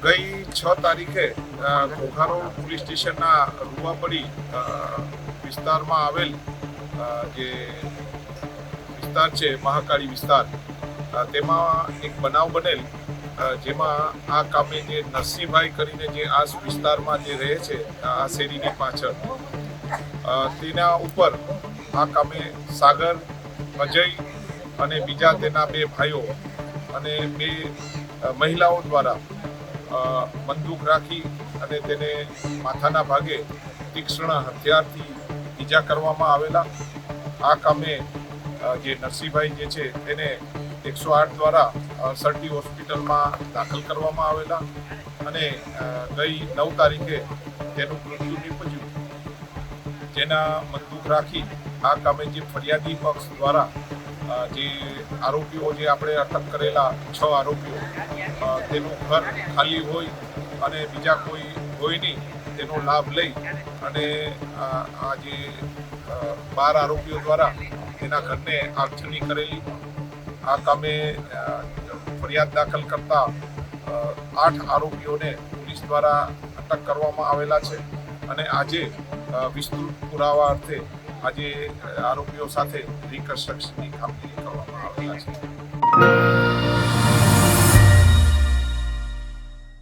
ગઈ 6 તારીખે ઘોઘારો પોલીસ સ્ટેશનના રૂવાપડી વિસ્તારમાં આવેલ જે વિસ્તાર છે મહાકાળી વિસ્તાર, તેમાં એક બનાવ બનેલ જેમાં આ કામે જે નરસિંહભાઈ કરીને જે આ વિસ્તારમાં જે રહે છે આ શેરીની પાછળ, તેના ઉપર આ કામે સાગર, અજય અને બીજા તેના 2 ભાઈઓ અને 2 મહિલાઓ દ્વારા બંદૂક રાખી અને તેને માથાના ભાગે તીક્ષ્ણ હથિયારથી ઈજા કરવામાં આવેલા. આ કામે જે નરસિંહભાઈ જે છે તેને 108 દ્વારા સરટી હોસ્પિટલમાં દાખલ કરવામાં આવેલા અને ગઈ 9 તારીખે તેનું મૃત્યુ નીપજ્યું. જેના બંદૂક રાખી આ કામે જે ફરિયાદી પક્ષ દ્વારા જે આરોપીઓ જે આપણે અટક કરેલા 6 આરોપીઓ, તેનું ઘર ખાલી હોય અને બીજા કોઈ હોય નહીં તેનો લાભ લઈ અને આ જે 12 આરોપીઓ દ્વારા તેના ઘરને આર્ચની કરેલી. આ કામે ફરિયાદ દાખલ કરતા 8 આરોપીઓને પોલીસ દ્વારા અટક કરવામાં આવેલા છે અને આજે વિસ્તૃત પુરાવા અર્થે આજે આરોપીઓ સાથે રિકન્સ્ટ્રક્શનની કામગીરી કરવામાં આવેલા છે.